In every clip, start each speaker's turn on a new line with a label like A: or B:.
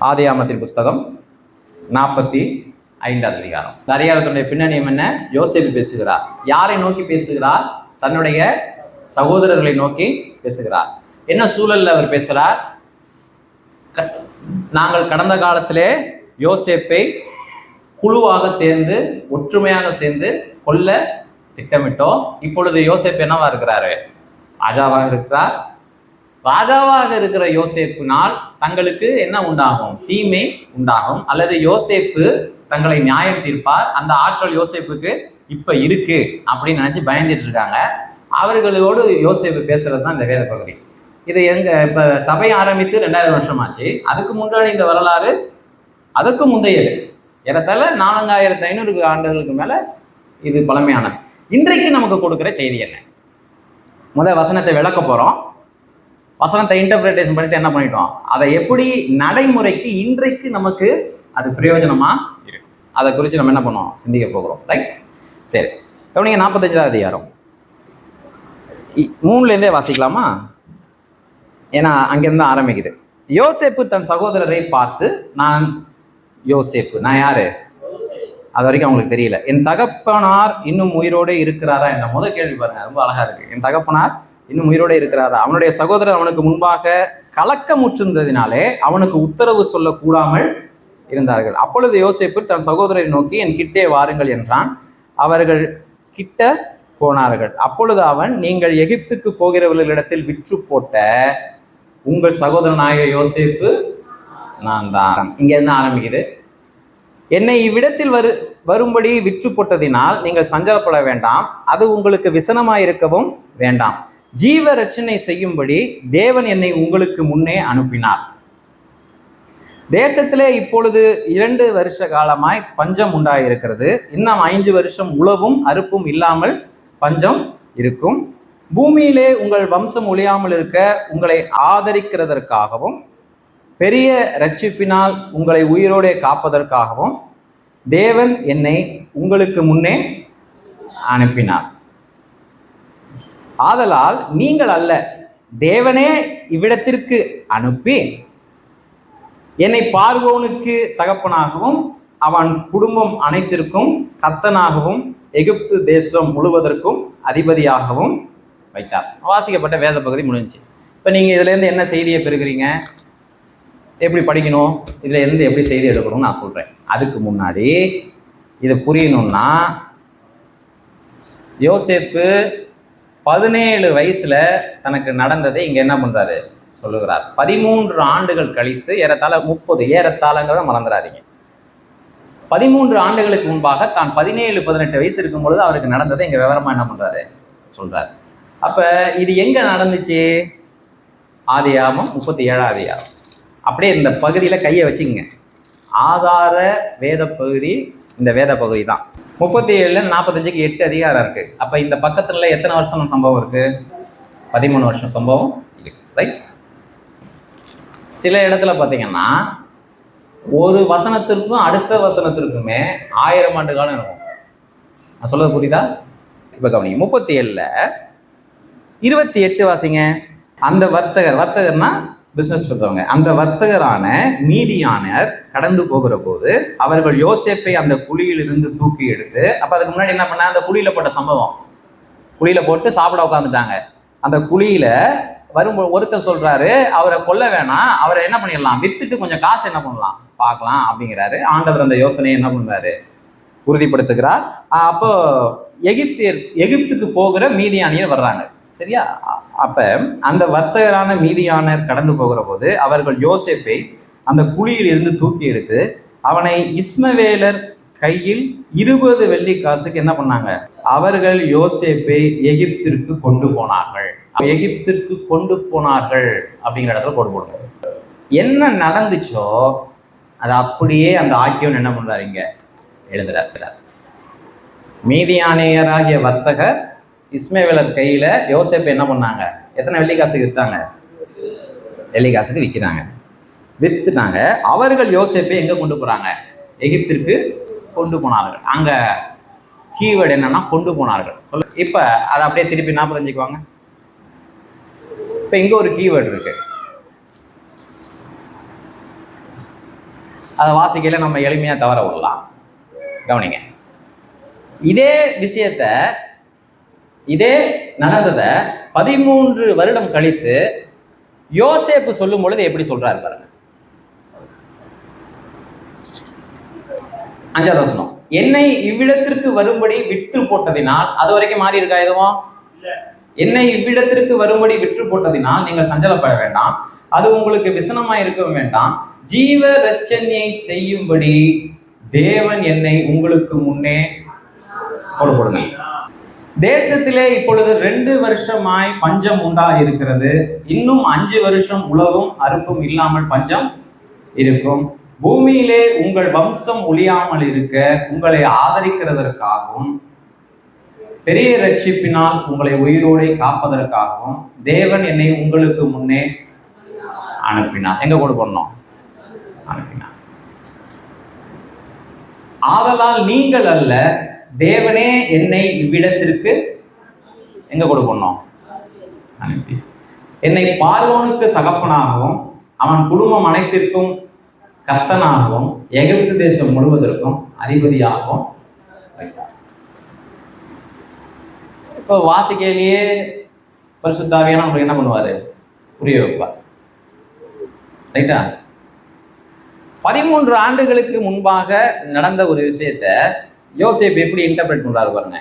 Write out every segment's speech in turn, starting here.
A: ஆதியாகமத்தின் புஸ்தகம் 45வது அதிகாரம். இந்த அதிகாரத்துடைய பின்னணியம் என்ன? யோசேப்பு பேசுகிறார். யாரை நோக்கி பேசுகிறார்? தன்னுடைய சகோதரர்களை நோக்கி பேசுகிறார். என்ன சூழல்ல அவர் பேசுகிறார்? நாங்கள் கடந்த காலத்திலே யோசேப்பை குழுவாக சேர்ந்து ஒற்றுமையாக சேர்ந்து கொல்ல திட்டமிட்டோம். இப்பொழுது யோசேப்பு என்னவா இருக்கிறாரு? ராஜாவாக இருக்கிறார். ராஜாவாக இருக்கிற யோசேப்பினால் தங்களுக்கு என்ன உண்டாகும்? தீமை உண்டாகும். அல்லது யோசேப்பு தங்களை நியாயம் தீர்ப்பார். அந்த ஆற்றல் யோசேப்புக்கு இப்ப இருக்கு அப்படின்னு நினைச்சு பயந்துட்டு இருக்காங்க. அவர்களோடு யோசேப்பு பேசுறது தான் இந்த வேத பகுதி. இது எங்க இப்ப சபை ஆரம்பித்து 2000 வருஷம் ஆச்சு. அதுக்கு முன்னாடி இந்த வரலாறு அதுக்கு முந்தையது. ஏறத்தாழ 4500 ஆண்டுகளுக்கு மேல இது பழமையானது. இன்றைக்கு நமக்கு கொடுக்குற செய்தி என்ன? முதல் வசனத்தை விளக்க போறோம். வசனத்தை இன்டர்பிரேஷன் பண்ணிட்டு என்ன பண்ணிட்டோம்? அதை எப்படி நடைமுறைக்கு இன்றைக்கு நமக்கு அது பிரயோஜனமா இருக்கு, அதை குறித்து நம்ம என்ன பண்ணுவோம்? சிந்திக்க போகிறோம். ரைட், சரி. கவனிங்க, 45வது அதிகாரம் 3லேருந்தே வாசிக்கலாமா? ஏன்னா அங்கிருந்து ஆரம்பிக்குது. யோசேப்பு தன் சகோதரரை பார்த்து, நான் யோசேப்பு, நான் யாரு? அது வரைக்கும் அவங்களுக்கு தெரியல. என் தகப்பனார் இன்னும் உயிரோடு இருக்கிறாரா என்ற முதல் கேள்வி பாருங்க, ரொம்ப அழகா இருக்கு. என் தகப்பனார் இன்னும் உயிரோடு இருக்கிறாரா? அவனுடைய சகோதரர் அவனுக்கு முன்பாக கலக்கமுற்றிருந்ததினாலே அவனுக்கு உத்தரவு சொல்லக்கூடாமல் இருந்தார்கள். அப்பொழுது யோசேப்பு தன் சகோதரரை நோக்கி, என் கிட்டே வாருங்கள் என்றான். அவர்கள் கிட்ட போனார்கள். அப்பொழுது அவன், நீங்கள் எகிப்துக்கு போகிறவர்களிடத்தில் விற்று போட்ட உங்கள் சகோதரனாகிய யோசேப்பு நான் தான். இங்க என்ன ஆரம்பிக்குது? என்னை இவ்விடத்தில் வரும்படி விற்று போட்டதினால் நீங்கள் சஞ்சலப்பட வேண்டாம், அது உங்களுக்கு விசனமாயிருக்கவும் வேண்டாம். ஜீவ ரட்சணை செய்யும்படி தேவன் என்னை உங்களுக்கு முன்னே அனுப்பினார். தேசத்திலே இப்பொழுது 2 வருஷ காலமாய் பஞ்சம் உண்டாயிருக்கிறது. இன்னும் 5 வருஷம் உழவும் அறுப்பும் இல்லாமல் பஞ்சம் இருக்கும். பூமியிலே உங்கள் வம்சம் ஒழியாமல் இருக்க உங்களை ஆதரிக்கிறதற்காகவும் பெரிய ரட்சிப்பினால் உங்களை உயிரோடே காப்பதற்காகவும் தேவன் என்னை உங்களுக்கு முன்னே அனுப்பினார். ஆதலால் நீங்கள் அல்ல, தேவனே இவ்விடத்திற்கு அனுப்பி என்னை பார்வோனுக்கு தகப்பனாகவும் அவன் குடும்பம் அனைத்திற்கும் கர்த்தனாகவும் எகிப்து தேசம் முழுவதற்கும் அதிபதியாகவும் வைத்தார். வாசிக்கப்பட்ட வேத பகுதி முடிஞ்சிச்சு. இப்போ நீங்கள் இதுலேருந்து என்ன செய்தியை பெறுகிறீங்க? எப்படி படிக்கணும்? இதில் இருந்து எப்படி செய்தி எடுக்கணும்னு நான் சொல்கிறேன். அதுக்கு முன்னாடி இதை புரியணும்னா, யோசேப்பு 17 வயசில் தனக்கு நடந்ததை இங்கே என்ன பண்ணுறாரு சொல்லுகிறார். 13 ஆண்டுகள் கழித்து ஏறத்தாழ 30, ஏறத்தாழங்கிறத மறந்துடாதீங்க. 13 ஆண்டுகளுக்கு முன்பாக தான் 17-18 வயசு இருக்கும் பொழுது அவருக்கு நடந்ததை இங்கே விவரமாக என்ன பண்ணுறாரு சொல்கிறார். அப்போ இது எங்கே நடந்துச்சு? ஆதியாகமம் 37வது அதிகாரம். அப்படியே இந்த பகுதியில் கையை வச்சுக்கங்க. ஆதார வேத பகுதி இந்த வேத பகுதி தான். 37லேருந்து 45க்கு 8 அதிகாரம் இருக்குது. அப்போ இந்த பக்கத்தில் எத்தனை வருஷம் சம்பவம் இருக்குது? 13 வருஷம் சம்பவம் இருக்குது. ரைட். சில இடத்துல பார்த்தீங்கன்னா ஒரு வசனத்திற்கும் அடுத்த வசனத்திற்குமே 1000 ஆண்டு காலம் இருக்கும். நான் சொல்றது புரியுதா? இப்போ கவனிங்க, 37ல் 28 வாசிங்க. அந்த வர்த்தகர்னா பிஸ்னஸ் பண்ணுறவங்க, அந்த வர்த்தகரான மீதியானர் கடந்து போகிற போது அவர்கள் யோசேப்பை அந்த குழியிலிருந்து தூக்கி எடுத்து, அப்போ அதுக்கு முன்னாடி என்ன பண்ண, அந்த குழியில் போட்ட சம்பவம், குழியில் போட்டு சாப்பிட உட்காந்துட்டாங்க. அந்த குழியில் வரும் ஒருத்தர் சொல்கிறாரு, அவரை கொல்ல வேணாம், அவரை என்ன பண்ணிடலாம், வித்துட்டு கொஞ்சம் காசு என்ன பண்ணலாம் பார்க்கலாம் அப்படிங்கிறாரு. ஆண்டவர் அந்த யோசனையை என்ன பண்ணுறாரு உறுதிப்படுத்துகிறார். அப்போ எகிப்துக்கு போகிற மீதியானியர் வர்றாங்க. சரியா? அப்ப அந்த வர்த்தகரான மீதியானர் கடந்து போகிற போது அவர்கள் யோசேப்பை அந்த குழியில் இருந்து தூக்கி எடுத்து அவனை இஸ்மவேலர் கையில் 20 வெள்ளி காசுக்கு என்ன பண்ணாங்க? அவர்கள் யோசேப்பை எகிப்திற்கு கொண்டு போனார்கள். எகிப்திற்கு கொண்டு போனார்கள் அப்படிங்கிற இடத்துல போடுங்க. என்ன நடந்துச்சோ அது அப்படியே அந்த ஆக்கியோன் என்ன பண்றாரு இங்க எழுதுறார். மீதியானியராகிய வர்த்தகர் இஸ்மவேலர் கையில் யோசேப்பு என்ன பண்ணாங்க? எத்தனை வெள்ளி காசுக்கு விற்றாங்க? வெள்ளி காசுக்கு விற்கிறாங்க, விற்றுனாங்க. அவர்கள் யோசேப்பை எங்கே கொண்டு போகிறாங்க? எகிப்திற்கு கொண்டு போனார்கள். அங்கே கீவேர்டு என்னன்னா கொண்டு போனார்கள். சொல்ல இப்போ அதை அப்படியே திருப்பி 45க்கு வாங்க. இப்போ இங்கே ஒரு கீவேர்டு இருக்கு. அதை வாசிக்கையில நம்ம எளிமையாக தவற விடலாம். கவனிங்க, இதே விஷயத்த இதே நடந்ததை 13 வருடம் கழித்து யோசேப்பு சொல்லும் பொழுது எப்படி சொல்றாரு பாருங்க. 5வது வசனம், என்னை இவ்விடத்திற்கு வரும்படி விற்று போட்டதினால், அது வரைக்கும் மாறி இருக்கா எதுவும்? என்னை இவ்விடத்திற்கு வரும்படி விற்று போட்டதினால் நீங்கள் சஞ்சலப்பட வேண்டாம், அது உங்களுக்கு விசனமாய் இருக்க வேண்டாம், ஜீவ ரட்சணியை செய்யும்படி தேவன் என்னை உங்களுக்கு முன்னே போடுங்க. தேசத்திலே இப்பொழுது 2 வருஷமாய் பஞ்சம் உண்டாக இருக்கிறது, இன்னும் 5 வருஷம் உழவும் அறுப்பும் இல்லாமல் பஞ்சம் இருக்கும். பூமியிலே உங்கள் வம்சம் ஒழியாமல் இருக்க உங்களை ஆதரிக்கிறதற்காகவும் பெரிய ரட்சிப்பினால் உங்களை உயிரோடு காப்பதற்காகவும் தேவன் என்னை உங்களுக்கு முன்னே அனுப்பினார். எங்க கூட போடணும்? அனுப்பினார். ஆதலால் நீங்கள் அல்ல, தேவனே என்னை இவ்விடத்திற்கு எங்க கொடுக்கணும்? அனுப்பி என்னை பார்வோனுக்கு தகப்பனாகவும் அவன் குடும்பம் அனைத்திற்கும் கர்த்தனாகவும் எகிப்து தேசம் முழுவதற்கும் அதிபதியாகவும் வைத்தார். இப்போ வாசிக்கையிலேயே பரிசுத்த ஆவியானவர் நமக்கு என்ன பண்ணுவாரு? புரிய வைப்பார். ரைட்டா? 13 ஆண்டுகளுக்கு முன்பாக நடந்த ஒரு விஷயத்த யோசேப்பு எப்படி இன்டர்பிரேட் பண்றாரு பாருங்க.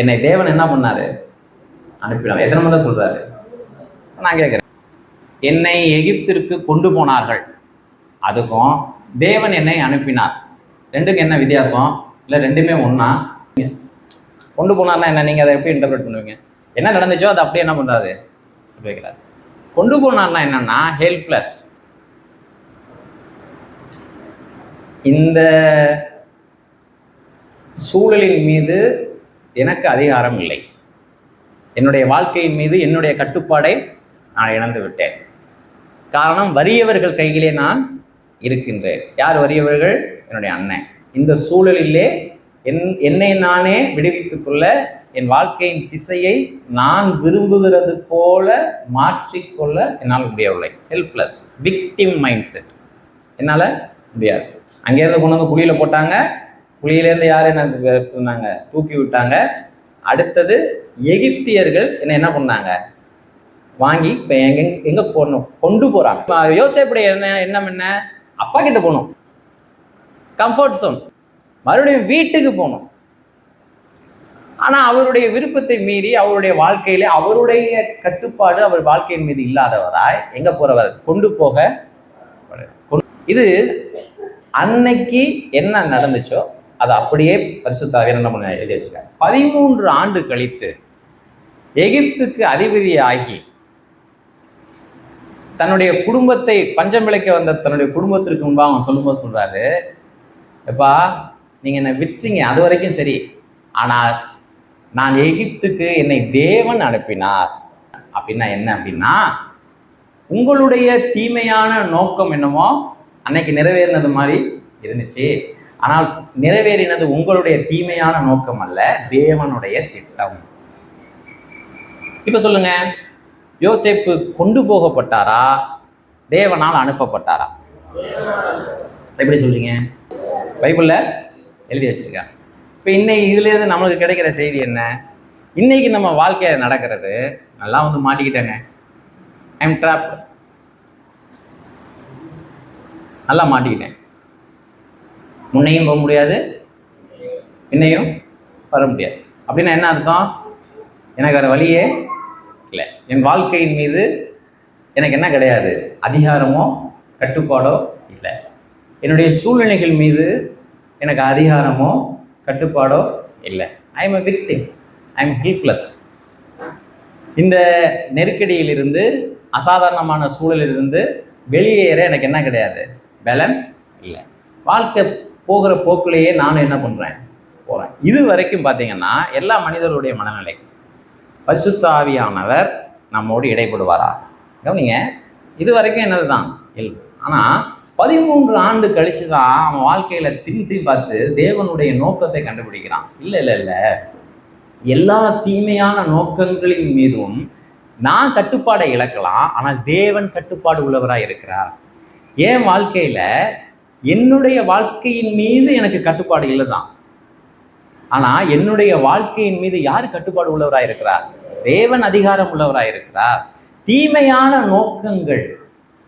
A: என்னை தேவன் என்ன பண்ணாரு? அனுப்பினார். எத்தனை முறை சொல்றாரு? நான் கேட்கிறேன், என்னை எகிப்திற்கு கொண்டு போனார்கள், அதுக்கும் தேவன் என்னை அனுப்பினார், ரெண்டுக்கும் என்ன வித்தியாசம்? இல்லை ரெண்டுமே ஒண்ணா? கொண்டு போனார்னா என்ன? நீங்க அதை எப்படி இன்டர்பிரேட் பண்ணுவீங்க? என்ன நடந்துச்சோ அதை அப்படியே என்ன பண்றாரு? சொல்லி வைக்கிறார். கொண்டு போனார்னா என்னன்னா ஹெல்ப்லெஸ். இந்த சூழலின் மீது எனக்கு அதிகாரம் இல்லை, என்னுடைய வாழ்க்கையின் மீது என்னுடைய கட்டுப்பாடை நான் இழந்து விட்டேன். காரணம், வறியவர்கள் கையிலே நான் இருக்கின்றேன். யார் வறியவர்கள்? என்னுடைய அண்ணன். இந்த சூழலிலே என்னை நானே விடுவித்துக் கொள்ள, என் வாழ்க்கையின் திசையை நான் விரும்புகிறது போல மாற்றிக்கொள்ள என்னால் முடியவில்லை. Helpless, victim mind set. என்னால் முடியாது. அங்கேருந்து கொண்டு வந்து குழியில் போட்டாங்க, குழியிலேருந்து யார் என்ன பண்ணாங்க? தூக்கி விட்டாங்க. அடுத்தது எகிப்தியர்கள் என்ன பண்ணாங்க? வாங்கி இப்போ எங்கே போடணும்? கொண்டு போகிறாங்க. யோசேப்புடைய எண்ணம் என்ன? அப்பா கிட்ட போகணும், கம்ஃபர்ட் ஜோன், மறுபடியும் வீட்டுக்கு போகணும். ஆனால் அவருடைய விருப்பத்தை மீறி அவருடைய வாழ்க்கையில அவருடைய கட்டுப்பாடு அவர் வாழ்க்கையின் மீது இல்லாதவராய் எங்கே போகிறவர்? கொண்டு போக. இது அன்னைக்கு என்ன நடந்துச்சோ அது அப்படியே பரிசுத்த ஆவியானவர் என்ன பண்ண எழுதி வச்சிருக்காங்க. 13 ஆண்டு கழித்து எகிப்துக்கு அதிபதியாகி தன்னுடைய குடும்பத்தை பஞ்சம் விளைக்க வந்த தன்னுடைய குடும்பத்திற்கு முன்பாக அவன் சொல்லும்போது சொல்றாரு, எப்பா நீங்க என்னை விற்றீங்க, அது வரைக்கும் சரி, ஆனால் நான் எகிப்துக்கு என்னை தேவன் அனுப்பினார். அப்படின்னா என்ன? அப்படின்னா உங்களுடைய தீமையான நோக்கம் என்னமோ அன்னைக்கு நிறைவேறினது மாதிரி இருந்துச்சு, ஆனால் நிறைவேறினது உங்களுடைய தீமையான நோக்கம் அல்ல, தேவனுடைய திட்டம். இப்ப சொல்லுங்க, யோசேப்பு கொண்டு போகப்பட்டாரா, தேவனால் அனுப்பப்பட்டாரா? எப்படி சொல்றீங்க? பைபிள்ல எழுதி வச்சிருக்காங்க. இப்ப இன்னைக்கு இதுல இருந்து நம்மளுக்கு கிடைக்கிற செய்தி என்ன? இன்னைக்கு நம்ம வாழ்க்கையில நடக்கிறது, நல்லா வந்து மாட்டிக்கிட்டேங்க, ஐ எம் ட்ராப்ட், நல்லா மாட்டிக்கிட்டேன், முன்னையும் போக முடியாது, இன்னையும் வர முடியாது. அப்படின்னா என்ன அர்த்தம்? எனக்கு வேறு வழியே இல்லை, என் வாழ்க்கையின் மீது எனக்கு என்ன கிடையாது? அதிகாரமோ கட்டுப்பாடோ இல்லை, என்னுடைய சூழ்நிலைகள் மீது எனக்கு அதிகாரமோ கட்டுப்பாடோ இல்லை. I am a victim, I am helpless. இந்த நெருக்கடியிலிருந்து, அசாதாரணமான சூழலிலிருந்து வெளியேற எனக்கு என்ன கிடையாது? பலன் இல்லை. வாழ்க்கை போகிற போக்குலேயே நானும் என்ன பண்ணுறேன்? போகிறேன். இது வரைக்கும் பார்த்தீங்கன்னா எல்லா மனிதர்களுடைய மனநிலை, பரிசுத்த ஆவியானவர் நம்மோடு இடைப்படுவாரா? கவனிங்க, இது வரைக்கும் என்னது தான் இல்லை. ஆனால் 13 ஆண்டு கழிச்சு தான் அவன் வாழ்க்கையில் திரும்பி பார்த்து தேவனுடைய நோக்கத்தை கண்டுபிடிக்கிறான். இல்லை இல்லை இல்லை, எல்லா தீமையான நோக்கங்களின் மீதும் நான் கட்டுப்பாடை இழக்கலாம், ஆனால் தேவன் கட்டுப்பாடு உள்ளவராக இருக்கிறார். என் வாழ்க்கையில என்னுடைய வாழ்க்கையின் மீது எனக்கு கட்டுப்பாடு இல்லை தான். ஆனா என்னுடைய வாழ்க்கையின் மீது யார் கட்டுப்பாடு உள்ளவராயிருக்கிறார்? தேவன் அதிகாரம் உள்ளவராயிருக்கிறார். தீமையான நோக்கங்கள்,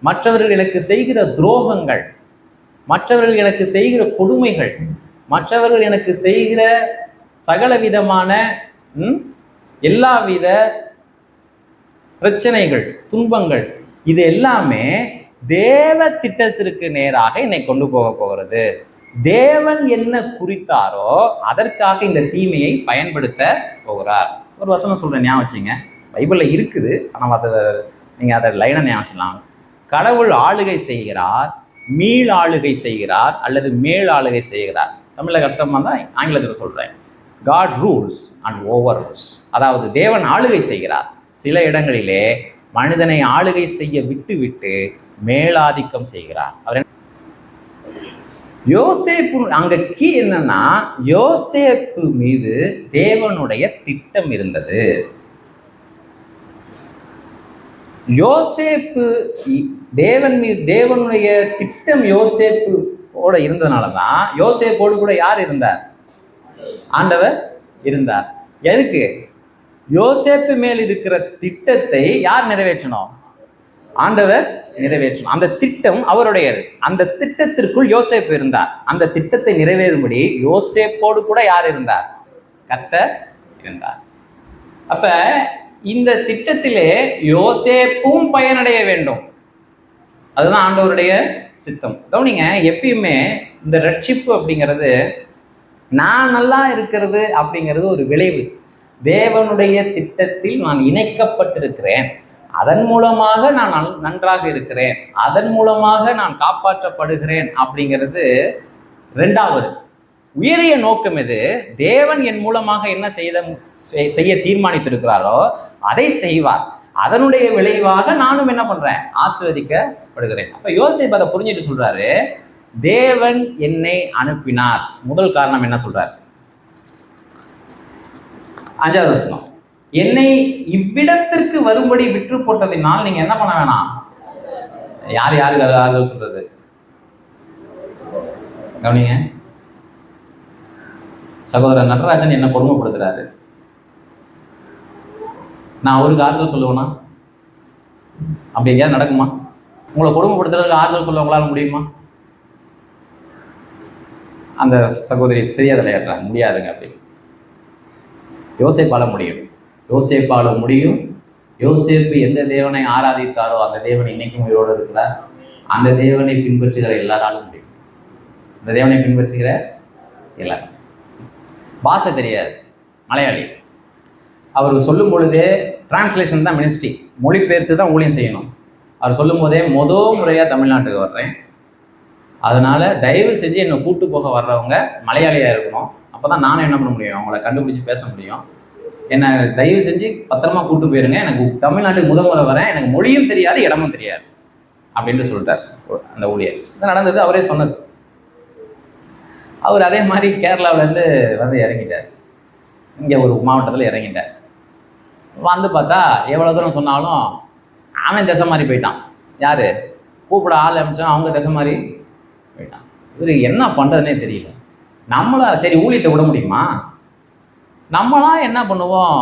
A: மற்றவர்கள் எனக்கு செய்கிற துரோகங்கள், மற்றவர்கள் எனக்கு செய்கிற கொடுமைகள், மற்றவர்கள் எனக்கு செய்கிற சகல விதமான எல்லாவித பிரச்சனைகள், துன்பங்கள், இது எல்லாமே தேவ திட்டத்திற்கு நேராக என்னை கொண்டு போகிறது. தேவன் என்ன குறித்தாரோ அதற்காக இந்த தீமையை பயன்படுத்த போகிறார். ஒரு வசனம் சொல்றேன், ஞாபகம் வச்சுங்க. பைபிளில் இருக்குது, ஆனால் அதை நீங்கள் அதை லைனை ஞாபகம் வச்சுக்கலாம். கடவுள் ஆளுகை செய்கிறார், மீள் ஆளுகை செய்கிறார், அல்லது மேல் ஆளுகை செய்கிறார். தமிழில் கஷ்டமாக தான் ஆங்கிலத்தில் சொல்கிறேன். God rules and over rules. அதாவது தேவன் ஆளுகை செய்கிறார். சில இடங்களிலே மனிதனை ஆளுகை செய்ய விட்டு விட்டு மேலாதிக்கம் செய்கிறார். அவர் யோசேப்பு அங்க கீ என்னன்னா, யோசேப்பு மீது தேவனுடைய திட்டம் இருந்தது. யோசேப்பு தேவன் மீது தேவனுடைய திட்டம் யோசேப்போட இருந்ததுனாலதான் யோசேப்போடு கூட யார் இருந்தார்? ஆண்டவர் இருந்தார். எதுக்கு? யோசேப்பு மேல் இருக்கிற திட்டத்தை யார் நிறைவேற்றணும்? ஆண்டவர் நிறைவேற்றணும். அந்த திட்டம் அவருடையது. அந்த திட்டத்திற்குள் யோசேப்பு இருந்தார். அந்த திட்டத்தை நிறைவேறும்படி யோசேப்போடு கூட யார் இருந்தார்? கர்த்தர் இருந்தார். அப்ப இந்த திட்டத்திலே யோசேப்பும் பயனடைய வேண்டும். அதுதான் ஆண்டவருடைய சித்தம். கவனிங்க, எப்பயுமே இந்த ரட்சிப்பு அப்படிங்கிறது, நான் நல்லா இருக்கிறது அப்படிங்கிறது ஒரு விளைவு. தேவனுடைய திட்டத்தில் நான் இணைக்கப்பட்டிருக்கிறேன், அதன் மூலமாக நான் நன்றாக இருக்கிறேன், அதன் மூலமாக நான் காப்பாற்றப்படுகிறேன் அப்படிங்கிறது ரெண்டாவது. உயரிய நோக்கம் எது? தேவன் என் மூலமாக என்ன செய்ய தீர்மானித்திருக்கிறாரோ அதை செய்வார். அதனுடைய விளைவாக நானும் என்ன பண்றேன்? ஆசீர்வதிக்கப்படுகிறேன். அப்ப யோசேப்பு அதை புரிஞ்சுட்டு சொல்றாரு, தேவன் என்னை அனுப்பினார். முதல் காரணம் என்ன சொல்றாரு? 5வது வசனம், என்னை இவ்விடத்திற்கு வரும்படி விற்று போட்டதினால் நீங்க என்ன பண்ண வேணாம். யாருக்கு ஆறுதல் சொல்றது? கவனிங்க, சகோதரர் நடராஜன் என்ன கொடுமைப்படுத்துறாரு. நான் அவருக்கு ஆறுதல் சொல்லுவேனா? அப்படி எங்கேயாவது நடக்குமா? உங்களை கொடுமைப்படுத்துறதுக்கு ஆறுதல் சொல்ல உங்களால முடியுமா? அந்த சகோதரி சரியா தலையாடுறாங்க, முடியாதுங்க அப்படின்னு. யோசேப்பால முடியும், யோசேப்பால முடியும். யோசேப்பு எந்த தேவனை ஆராதித்தாரோ அந்த தேவன் இன்னைக்கும் உயிரோடு இருக்கிறார். அந்த தேவனை பின்பற்றுகிற எல்லாராலும் முடியும். அந்த தேவனை பின்பற்றுகிற எல்லாரும். பாஷை தெரியாது, மலையாளி. அவர் சொல்லும் பொழுதே டிரான்ஸ்லேஷன் தான் மினிஸ்ட்ரி, மொழிபெயர்த்து தான் ஊழியம் செய்யணும். அவர் சொல்லும் போதே முறையாக தமிழ்நாட்டுக்கு வர்றேன், அதனால தயவு செஞ்சு என்னை கூட்டு போக வர்றவங்க மலையாளியாக இருக்கணும். அப்போ தான் நானும் என்ன பண்ண முடியும், அவங்கள கண்டுபிடிச்சி பேச முடியும். என்னை தயவு செஞ்சு பத்திரமா கூட்டு போயிருங்க, எனக்கு தமிழ்நாட்டுக்கு முறை வரேன், எனக்கு மொழியும் தெரியாது இடமும் தெரியாது அப்படின்ட்டு சொல்லிட்டார் அந்த ஊழியர். இது நடந்தது, அவரே சொன்னது. அவர் அதே மாதிரி கேரளாவிலேருந்து வந்து இறங்கிட்டார், இங்கே ஒரு மாவட்டத்தில் இறங்கிட்டார். வந்து பார்த்தா எவ்வளோ தூரம் சொன்னாலும் அவன் திசை மாதிரி போயிட்டான். யார் கூப்பிட ஆள் அமைச்சோம், அவங்க திசை மாதிரி போயிட்டான். இவர் என்ன பண்ணுறதுனே தெரியல. நம்மளா சரி ஊழியத்தை விட முடியுமா? நம்மளாம் என்ன பண்ணுவோம்,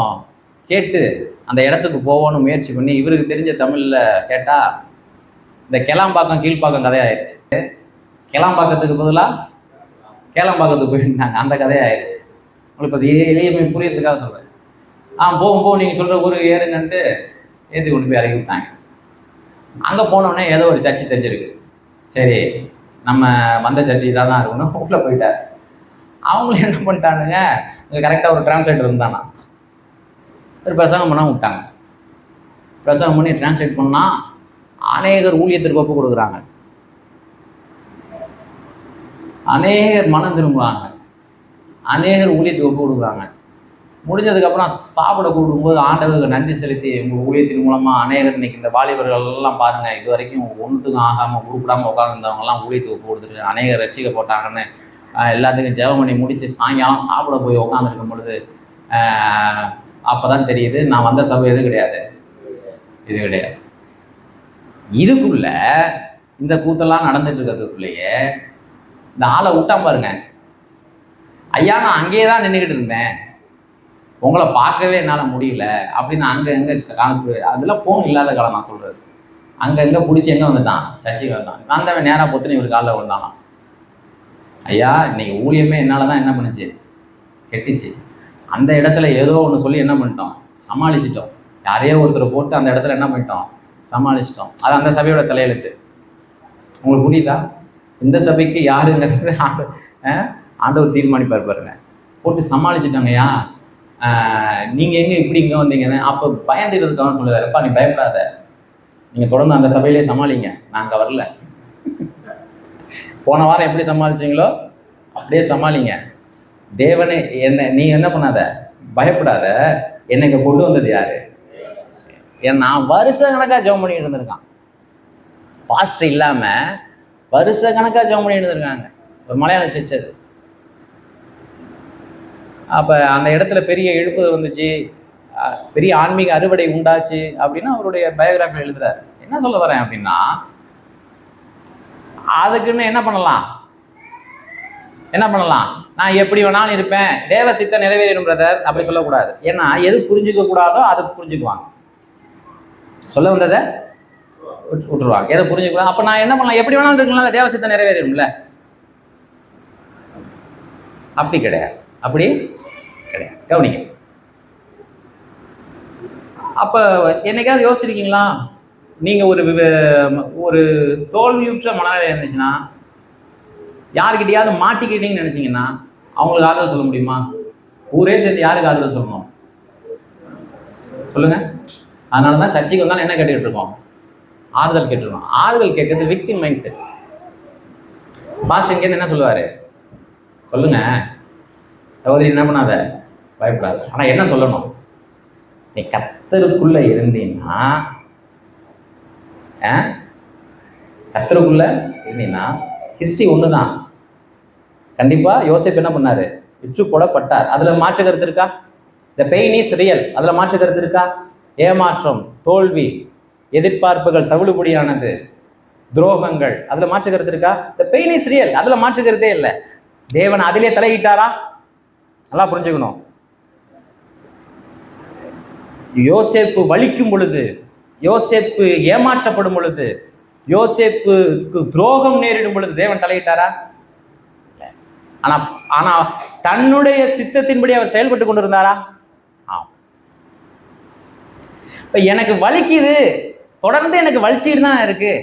A: கேட்டு அந்த இடத்துக்கு போவோன்னு முயற்சி பண்ணி, இவருக்கு தெரிஞ்ச தமிழில் கேட்டால் இந்த கிளாம்பாக்கம் கீழ்ப்பாக்கம் கதையாயிருச்சு. கிளாம்பாக்கத்துக்கு பதிலாக கேளம்பாக்கத்துக்கு போயிருந்தாங்க, அந்த கதையாயிருச்சு. உங்களுக்கு இப்போ எளியமை புரியறதுக்காக சொல்கிறேன். போகும் நீங்கள் சொல்கிற ஊர் ஏறுங்கன்ட்டு ஏற்றி கொண்டு போய் இறக்கி விட்டாங்க. அங்கே போனோடனே ஏதோ ஒரு சர்ச்சு தெரிஞ்சிருக்கு. சரி நம்ம வந்த சர்ச்சு இதாக தான் இருக்கணும், உள்ளே போயிட்டார். அவங்களும் என்ன பண்ணிட்டானுங்க, கரெக்டாக ஒரு டிரான்ஸ்லேட்டர் இருந்தானா, ஒரு பிரசங்கம் பண்ணால் விட்டாங்க. பிரசங்கம் பண்ணி டிரான்ஸ்லேட் பண்ணால் அநேகர் ஊழியத்திற்கு ஒப்பு கொடுக்குறாங்க, அநேகர் மனம் திரும்புகிறாங்க, அநேகர் ஊழியத்துக்கு ஒப்பு கொடுக்குறாங்க. முடிஞ்சதுக்கப்புறம் சாப்பிட கூடும்போது ஆண்டவருக்கு நன்றி செலுத்தி, உங்கள் ஊழியத்தின் மூலமாக அநேகர் இன்னைக்கு இந்த வாலிபர்கள் எல்லாம் பாருங்கள், இது வரைக்கும் ஒன்றுத்துக்கும் ஆகாமல் உருப்பிடாமல் உட்காந்துருந்தவங்கலாம் ஊழியத்துக்கு ஒப்பு கொடுத்துட்டு அநேகர் ரட்சிக்க போட்டாங்கன்னு எல்லாத்துக்கும் ஜெபம் பண்ணி முடித்து சாயங்காலம் சாப்பிட போய் உட்காந்துருக்கும் பொழுது அப்போ தான் தெரியுது, நான் வந்த சபை எது கிடையாது, இது கிடையாது. இதுக்குள்ள இந்த கூத்தெல்லாம் நடந்துட்டு இருக்கிறதுக்குள்ளேயே இந்த ஆளை விட்டான் பாருங்க. ஐயா நான் அங்கேயே தான் நின்றுக்கிட்டு இருந்தேன், உங்களை பார்க்கவே என்னால் முடியல அப்படின்னு அங்கே காணப்பு. அதெல்லாம் ஃபோன் இல்லாத காலம் நான் சொல்கிறது. அங்கங்கே பிடிச்சி எங்கே வந்துட்டான், சர்ச்சைக்கு வந்தான். வந்தவன் நேராக பொத்துன்னு இவர் காலில் வந்தானான். ஐயா இன்னைக்கு ஊழியமே என்னால் தான் என்ன பண்ணுச்சு, கெட்டுச்சு. அந்த இடத்துல ஏதோ ஒன்று சொல்லி என்ன பண்ணிட்டோம், சமாளிச்சிட்டோம். யாரையோ ஒருத்தரை போட்டு அந்த இடத்துல என்ன பண்ணிட்டோம், சமாளிச்சிட்டோம். அது அந்த சபையோட தலையெழுத்து. உங்களுக்கு புரியுதா? இந்த சபைக்கு யாருங்கிறது ஆண்டவர் தீர்மானிப்பார் பாருங்க. போட்டு சமாளிச்சுட்டாங்கய்யா, நீங்கள் எங்கே இப்படி இங்கே வந்தீங்கன்னு. அப்போ பயந்துக்கிறதுக்காக சொல்லுவார், எப்பா நீ பயப்படாத, நீங்கள் தொடர்ந்து அந்த சபையிலே சமாளிங்க, நான் அங்கே வரல. போன வாரம் எப்படி சமாளிச்சிங்களோ அப்படியே சமாளிங்க. தேவனே நீ என்ன பண்ணாத, பயப்படாத, என்னை இங்கே கொண்டு வந்தது யாரு? நான் வருஷ கணக்காக ஜெபம் பண்ணிட்டு இருந்திருக்கான். பாஸ்டர் இல்லாமல் வருஷ கணக்காக ஜெபம் பண்ணிட்டு இருந்திருக்காங்க. ஒரு மலையாள சர்ச் அது. அப்போ அந்த இடத்துல பெரிய எழுப்புதல் வந்துச்சு, பெரிய ஆன்மீக அறுவடை உண்டாச்சு அப்படின்னு அவருடைய பயோகிராஃபி எழுதுறாரு. என்ன சொல்ல வரேன் அப்படின்னா, அதுக்குன்னு என்ன பண்ணலாம், நான் எப்படி வேணாலும் இருப்பேன், தேவ சித்தம் நிறைவேறும் பிரதர் அப்படி சொல்லக்கூடாது. ஏன்னா எது புரிஞ்சுக்க கூடாதோ அது புரிஞ்சுக்குவாங்க, சொல்ல வந்ததை விட்டுருவாங்க, எதை புரிஞ்சுக்கூடாது. அப்போ நான் என்ன பண்ணலாம், எப்படி வேணாலும் இருக்கலாம், தேவ சித்தம் நிறைவேறும்ல. அப்படி கிடையாது, அப்படி கிடையாது. கவனிங்க. அப்போ என்னைக்காவது யோசிச்சிருக்கீங்களா, நீங்கள் ஒரு தோல்வியுற்ற மனநிலை இருந்துச்சுன்னா, யாருக்கிட்டையாவது மாட்டிக்கிட்டீங்கன்னு நினச்சிங்கன்னா அவங்களுக்கு ஆறுதல் சொல்ல முடியுமா? ஊரே சேர்ந்து யாருக்கு ஆறுதல் சொல்லணும் சொல்லுங்கள்? அதனால தான் சர்ச்சைக்கு வந்தாலும் என்ன கேட்டுக்கிட்டு இருக்கோம், ஆறுதல் கேட்டுருக்கோம். ஆறுதல் கேட்கறது விக்டிம் மைண்ட் செட். பாஸ்டர் இங்கேருந்து என்ன சொல்லுவார், சொல்லுங்க சகோதரி என்ன பண்ணாத, பயப்படாத. ஆனால் என்ன சொல்லணும், நீ கர்த்தருக்குள்ள இருந்தீங்கன்னா, கர்த்தருக்குள்ள இருந்தீங்கன்னா ஹிஸ்ட்ரி ஒன்று தான். கண்டிப்பாக யோசேப்பு என்ன பண்ணார், விற்று போடப்பட்டார். அதில் மாற்று கருத்து இருக்கா? த பெயின் இஸ் ரியல், அதில் மாற்று கருத்து இருக்கா? ஏமாற்றம், தோல்வி, எதிர்பார்ப்புகள் தவிடுபடியானது, துரோகங்கள், அதில் மாற்று கருத்து இருக்கா? த பெயின் இஸ் ரியல், அதில் மாற்று கருத்தே இல்லை. தேவன் அதிலே தலையிட்டாரா? நல்லா புரிஞ்சுக்கணும். யோசேப்பு வலிக்கும் பொழுது, யோசேப்பு ஏமாற்றப்படும் பொழுது, யோசேப்புக்கு துரோகம் நேரிடும் பொழுது தேவன் தலையிட்டாரா? ஆனா தன்னுடைய சித்தத்தின்படி அவர் செயல்பட்டு கொண்டிருந்தாரா? இப்ப எனக்கு வலிக்குது, தொடர்ந்து எனக்கு வலிச்சுட்டு தான் இருக்கு,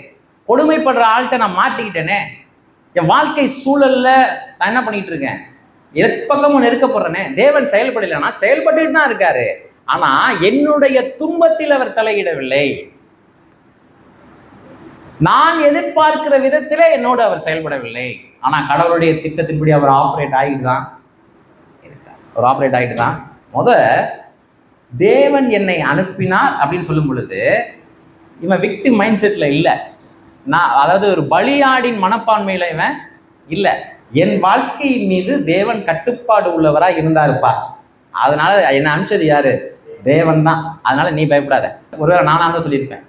A: கொடுமைப்படுற ஆள்கிட்ட நான் மாட்டிக்கிட்டேனே, என் வாழ்க்கை சூழல்ல நான் என்ன பண்ணிட்டு இருக்கேன், எப்பக்கமும் நெருக்கப்படுறேனே. தேவன் செயல்படலைன்னா செயல்பட்டு தான் இருக்காரு. ஆனா என்னுடைய துன்பத்தில் அவர் தலையிடவில்லை. நான் எதிர்பார்க்கிற விதத்திலே என்னோடு அவர் செயல்படவில்லை. ஆனா கடவுளுடைய திட்டத்தின்படி அவர் ஆப்ரேட் ஆகிட்டு தான் இருக்கார். அவர் ஆப்ரேட் ஆகிட்டு தான். தேவன் என்னை அனுப்பினார் அப்படின்னு சொல்லும் பொழுது இவன் விக்டிம் மைண்ட் செட்ல இல்லை. அதாவது ஒரு பலியாடின் மனப்பான்மையில இவன் இல்லை. என் வாழ்க்கையின் மீது தேவன் கட்டுப்பாடு உள்ளவரா இருந்தாருப்பா. அதனால என்னை அனுப்பிச்சது யாரு? தேவன் தான். அதனால நீ பயப்படாத. ஒருவேளை நானாக தான் சொல்லியிருப்பேன்.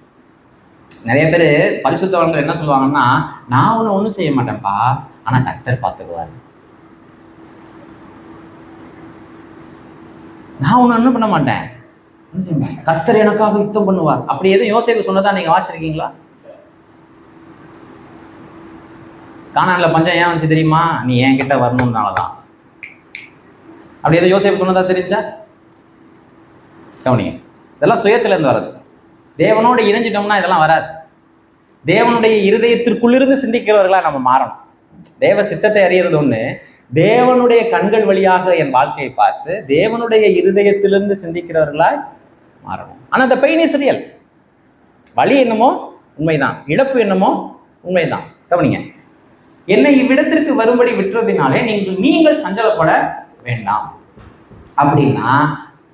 A: நிறைய பேர் பரிசுத்தவான்கள் என்ன சொல்லுவாங்கன்னா, நான் ஒன்றும் செய்ய மாட்டேன்ப்பா, ஆனா கர்த்தர் பார்த்துக்குவார், நான் ஒன்றும் பண்ண மாட்டேன், கர்த்தர் எனக்காக யுத்தம் பண்ணுவார். அப்படி எதுவும் யோசேப்பு சொன்னதா நீங்க வாசிச்சிருக்கீங்களா? கானான்ல பஞ்சம் ஏன் வந்துச்சு தெரியுமா? நீ என்கிட்ட வரணும்னாலதான். அப்படி எதுவும் யோசேப்பு சொன்னதா தெரிஞ்சா? கவனிங்க, இதெல்லாம் சுயத்துல இருந்து வர்றது. தேவனோட இணைஞ்சிட்டோம்னா இதெல்லாம் வராது. தேவனுடைய இருதயத்திற்குள்ளிருந்து சிந்திக்கிறவர்களா நம்ம மாறணும். தேவ சித்தத்தை அறியறது ஒண்ணு, தேவனுடைய கண்கள் வழியாக என் வாழ்க்கையை பார்த்து தேவனுடைய இருதயத்திலிருந்து சிந்திக்கிறவர்களாய் மாறணும். ஆனா இந்த பெயின் இஸ் ரியல். வலி என்னமோ உண்மைதான், இழப்பு என்னமோ உண்மைதான். கவனிங்க, என்னை இவ்விடத்திற்கு வரும்படி விட்டுறதினாலே நீங்கள் சஞ்சலப்பட வேண்டாம். அப்படின்னா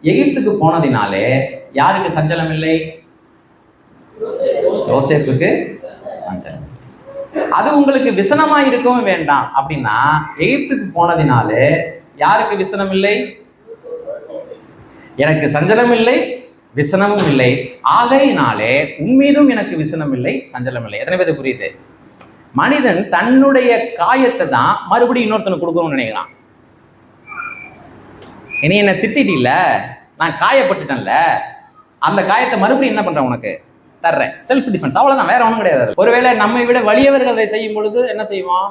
A: எகிப்துக்கு போனதினாலே யாருக்கு சஞ்சலம் இல்லை? யோசேப்புக்கு சஞ்சலம். அது உங்களுக்கு விசனமா இருக்கவும் வேண்டாம். அப்படின்னா எகிப்துக்கு போனதினாலே யாருக்கு விசனம் இல்லை? எனக்கு சஞ்சலம் இல்லை, விசனமும் இல்லை. ஆகையினாலே உன்மீதும் எனக்கு விசனம் இல்லை, சஞ்சலம் இல்லை. எத்தனை பேருக்கு புரியுது? மனிதன் தன்னுடைய காயத்தை தான் மறுபடியும் இன்னொருத்தனுக்கு கொடுக்கணும்னு நினைக்கிறான். இனி என்ன திட்டிட்டில்ல, நான் காயப்பட்டுட்டேன்ல, அந்த காயத்தை மறுபடியும் என்ன பண்றேன், உனக்கு தர்றேன். செல்ஃப் டிஃபென்ஸ், அவ்வளவுதான், வேற ஒன்றும் கிடையாது. ஒருவேளை நம்மை விட வலியவர்கள் அதை செய்யும் பொழுது என்ன செய்வோம்,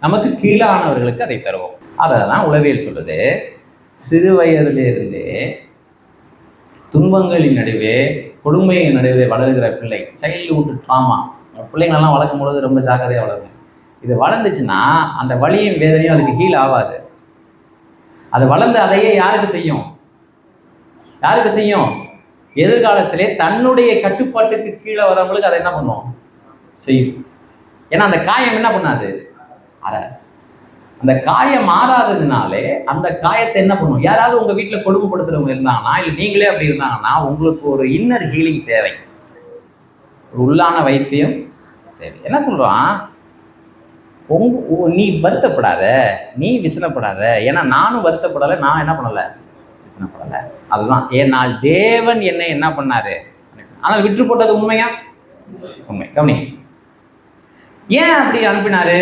A: நமக்கு கீழானவர்களுக்கு அதை தருவோம். அதை தான் உளவியல் சொல்லுது. சிறு வயதிலிருந்தே துன்பங்களின் நடுவே கொடுமையின் நடுவே வளர்கிற பிள்ளை, சைல்டுஹுட் ட்ராமா, பிள்ளைங்களெல்லாம் வளர்க்கும் பொழுது ரொம்ப ஜாக்கிரதையாக வளரும். இது வளர்ந்துச்சுன்னா அந்த வலியும் வேதனையும் அதுக்கு ஹீல் ஆகாது. அது வளர்ந்து அதையே யாருக்கு செய்யும், யாருக்கு செய்யும், எதிர்காலத்திலே தன்னுடைய கட்டுப்பாட்டுக்கு கீழே வரவங்களுக்கு அதை என்ன பண்ணும், செய்யும். ஏன்னா அந்த காயம் என்ன பண்ணாது, அந்த காயம் மாறாததுனாலே அந்த காயத்தை என்ன பண்ணும், யாராவது உங்க வீட்டில் கொடுமைப்படுத்துறவங்க இருந்தாங்கன்னா, இல்லை நீங்களே அப்படி இருந்தாங்கன்னா, உங்களுக்கு ஒரு இன்னர் ஹீலிங் தேவை, ஒரு உள்ளான வைத்தியம் தேவை. என்ன சொல்றான், நீ வருத்தப்படாத, நீ விசனப்படாத, ஏன்னா நானும் வருத்தப்படலை, நான் என்ன பண்ணலை, விசனப்படலை. அதுதான் ஏன்னால் தேவன் என்னை என்ன பண்ணாரு, ஆனால் விற்று போட்டது உண்மையா, உண்மை. கவனி, ஏன் அப்படி அனுப்பினாரு,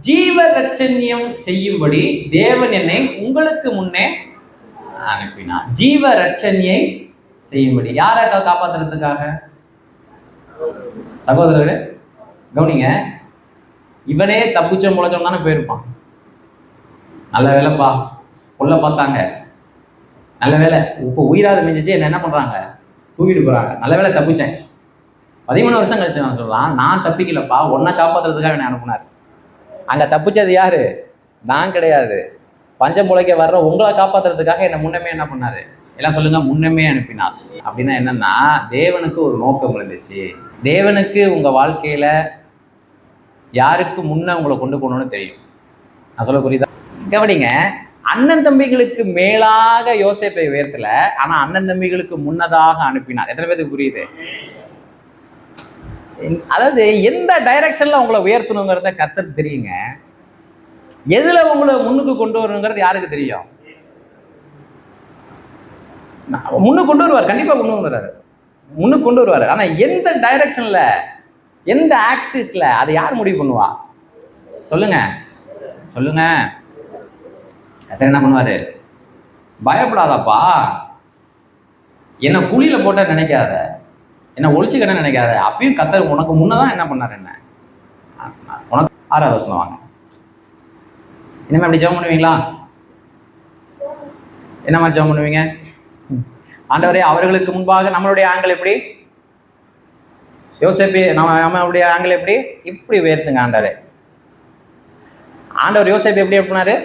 A: ஜீவ ரட்சண்யம் செய்யும்படி தேவன் என்னை உங்களுக்கு முன்னே அனுப்பினார். ஜீவ ரட்சண்யை செய்யும்படி யாரை காப்பாற்றுறதுக்காக, சகோதரர்களே கவனிங்க, இவனே தப்பிச்ச முளைச்சோம் தானே போயிருப்பான். நல்ல வேலைப்பா, கொல்ல பார்த்தாங்க, நல்ல வேலை, இப்போ உயிராத மிஞ்சிச்சு, என்ன பண்றாங்க, தூக்கிட்டு போறாங்க, நல்ல வேலை தப்பிச்சேன். 13 வருஷம் கழிச்சு நான் சொல்றான், நான் தப்பிக்கலப்பா, உன்னை காப்பாற்றுறதுக்காக என்னை அனுப்புனார். அங்க தப்பிச்சது யாரு, நான் கிடையாது, பஞ்சம் முளைக்க வர்ற உங்களை காப்பாற்றுறதுக்காக என்னை முன்னமே என்ன பண்ணாரு, எல்லாம் சொல்லுங்க, முன்னமே அனுப்பினார். அப்படின்னா என்னன்னா, தேவனுக்கு ஒரு நோக்கம் இருந்துச்சு. தேவனுக்கு உங்க வாழ்க்கையில யாருக்கு முன்ன உங்களை கொண்டு போகணும்னு தெரியும். நான் சொல்ல புரியுதா, கவனிங்க, அண்ணன் தம்பிகளுக்கு மேலாக யோசேப்பை உயர்த்தல, ஆனா அண்ணன் தம்பிகளுக்கு முன்னதாக அனுப்பினார். எத்தனை பேருக்கு புரியுது, அதாவது எந்த டைரக்ஷன்ல உங்களை உயர்த்தணுங்கிறத கர்த்தருக்கு தெரியுங்க. எதுல உங்களை முன்னுக்கு கொண்டு வரணுங்கிறது யாருக்கு தெரியும், முன்னுக்கு கொண்டு வருவார், கண்டிப்பா கொண்டு வருவாரு, முன்னுக்கு கொண்டு வருவாரு. ஆனா எந்த டைரக்ஷன்ல, எந்த ஆக்சிஸ்ல, அதை யார் முடிவு பண்ணுவா, சொல்லுங்க சொல்லுங்க. கர்த்தர் என்ன பண்ணுவாரு, பயப்படாதப்பா, என்ன குழியில போட்ட நினைக்காத, என்ன ஒழிச்சுக்கன்னு நினைக்காத, அப்பயும் கர்த்தர் உனக்கு முன்னதான் என்ன பண்ணாரு, என்ன உனக்கு 6வது வசனம் வாங்க. இனிமே அப்படி ஜெபம் பண்ணுவீங்களா, என்ன மாதிரி ஜெபம் பண்ணுவீங்க, ஆண்டவரே அவர்களுக்கு முன்பாக நம்மளுடைய ஆங்கிள் எப்படி, யோசேப்பு நம்மளுடைய ஆங்கிள் எப்படி, இப்படி உயர்த்துங்க ஆண்டவரே. ஆண்டவர் யோசேப்பு எப்படி பண்ணாரு,